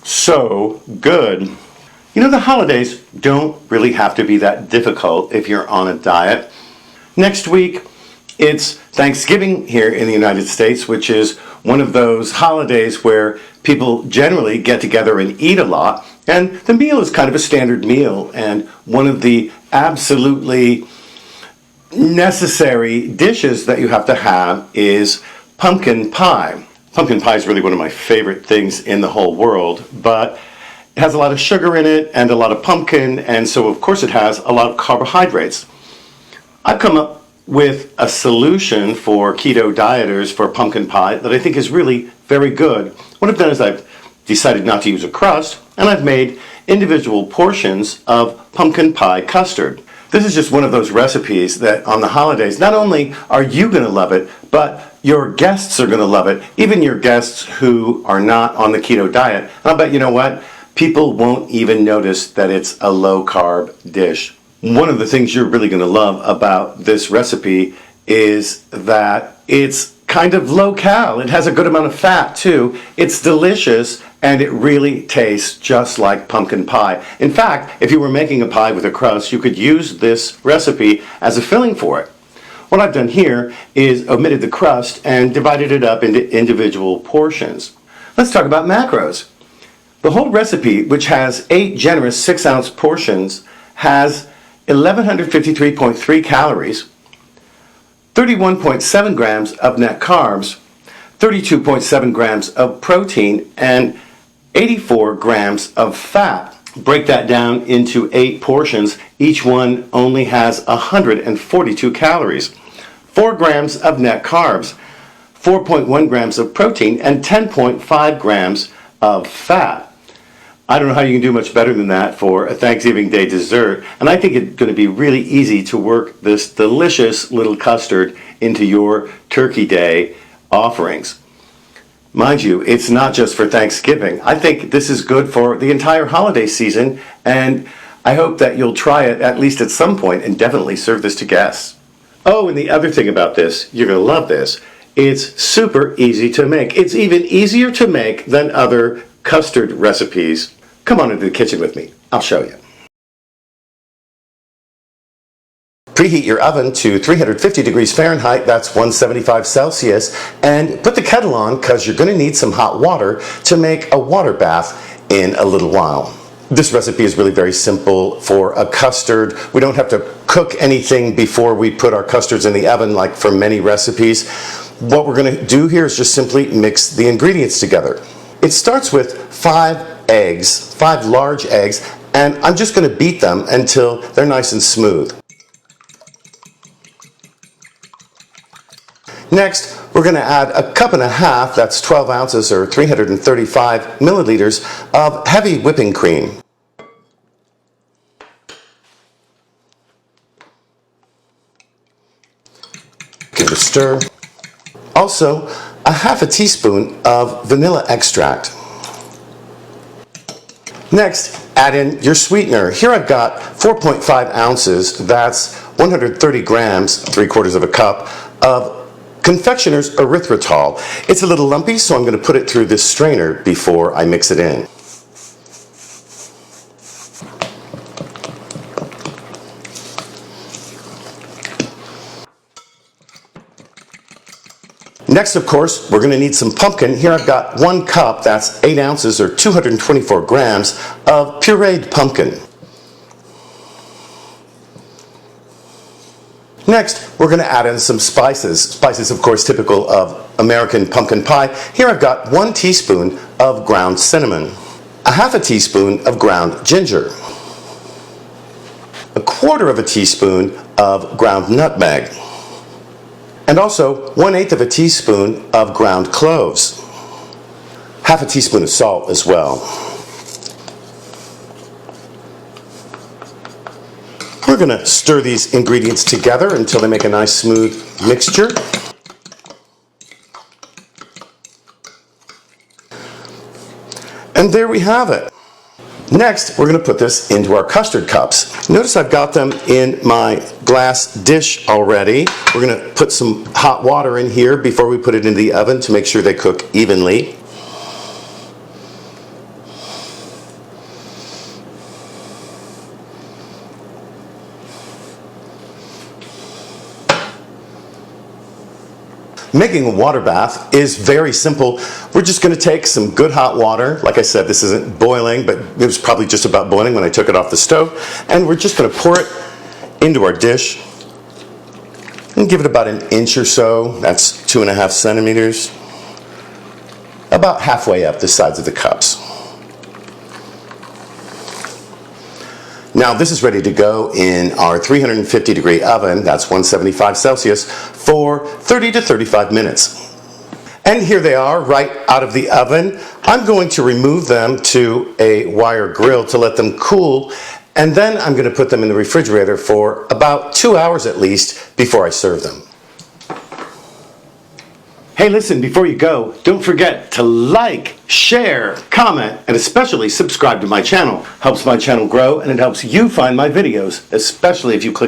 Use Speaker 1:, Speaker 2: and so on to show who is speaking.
Speaker 1: So good. You know, the holidays don't really have to be that difficult if you're on a diet. Next week, it's Thanksgiving here in the United States, which is one of those holidays where people generally get together and eat a lot. And the meal is kind of a standard meal. And one of the absolutely necessary dishes that you have to have is pumpkin pie. Pumpkin pie is really one of my favorite things in the whole world, but it has a lot of sugar in it and a lot of pumpkin, and so of course it has a lot of carbohydrates. I've come up with a solution for keto dieters for pumpkin pie that I think is really very good. What I've done is I've decided not to use a crust, and I've made individual portions of pumpkin pie custard. This is just one of those recipes that on the holidays, not only are you going to love it, but your guests are going to love it, even your guests who are not on the keto diet. And I'll bet you know what? People won't even notice that it's a low-carb dish. One of the things you're really going to love about this recipe is that it's kind of low-cal. It has a good amount of fat, too. It's delicious, and it really tastes just like pumpkin pie. In fact, if you were making a pie with a crust, you could use this recipe as a filling for it. What I've done here is omitted the crust and divided it up into individual portions. Let's talk about macros. The whole recipe, which has 8 generous 6-ounce portions, has 1,153.3 calories, 31.7 grams of net carbs, 32.7 grams of protein, and 84 grams of fat. Break that down into 8 portions. Each one only has 142 calories, 4 grams of net carbs, 4.1 grams of protein, and 10.5 grams of fat. I don't know how you can do much better than that for a Thanksgiving Day dessert, and I think it's going to be really easy to work this delicious little custard into your Turkey Day offerings. Mind you, it's not just for Thanksgiving. I think this is good for the entire holiday season, and I hope that you'll try it at least at some point and definitely serve this to guests. Oh, and the other thing about this, you're going to love this, it's super easy to make. It's even easier to make than other custard recipes. Come on into the kitchen with me. I'll show you. Preheat your oven to 350 degrees Fahrenheit, that's 175 Celsius, and put the kettle on because you're going to need some hot water to make a water bath in a little while. This recipe is really very simple for a custard. We don't have to cook anything before we put our custards in the oven like for many recipes. What we're going to do here is just simply mix the ingredients together. It starts with 5 eggs, 5 large eggs, and I'm just going to beat them until they're nice and smooth. Next, we're going to add a cup and a half, that's 12 ounces or 335 milliliters of heavy whipping cream. Give it a stir. Also, a half a teaspoon of vanilla extract. Next, add in your sweetener. Here I've got 4.5 ounces, that's 130 grams, 3/4 of a cup, of confectioner's erythritol. It's a little lumpy, so I'm going to put it through this strainer before I mix it in. Next, of course, we're going to need some pumpkin. Here I've got 1 cup, that's 8 ounces or 224 grams of pureed pumpkin. Next, we're going to add in some spices. Spices, of course, typical of American pumpkin pie. Here I've got 1 teaspoon of ground cinnamon, a half a teaspoon of ground ginger, a 1/4 of a teaspoon of ground nutmeg, and also 1/8 of a teaspoon of ground cloves, half a teaspoon of salt as well. We're going to stir these ingredients together until they make a nice smooth mixture. And there we have it. Next, we're going to put this into our custard cups. Notice I've got them in my glass dish already. We're going to put some hot water in here before we put it into the oven to make sure they cook evenly. Making a water bath is very simple. We're just going to take some good hot water. Like I said, this isn't boiling, but it was probably just about boiling when I took it off the stove. And we're just going to pour it into our dish and give it about an inch or so. That's 2.5 centimeters. About halfway up the sides of the cups. Now this is ready to go in our 350 degree oven, that's 175 Celsius, for 30 to 35 minutes. And here they are right out of the oven. I'm going to remove them to a wire grill to let them cool, and then I'm going to put them in the refrigerator for about 2 hours at least before I serve them. Hey, listen, before you go, don't forget to like, share, comment, and especially subscribe to my channel. Helps my channel grow, and it helps you find my videos, especially if you click on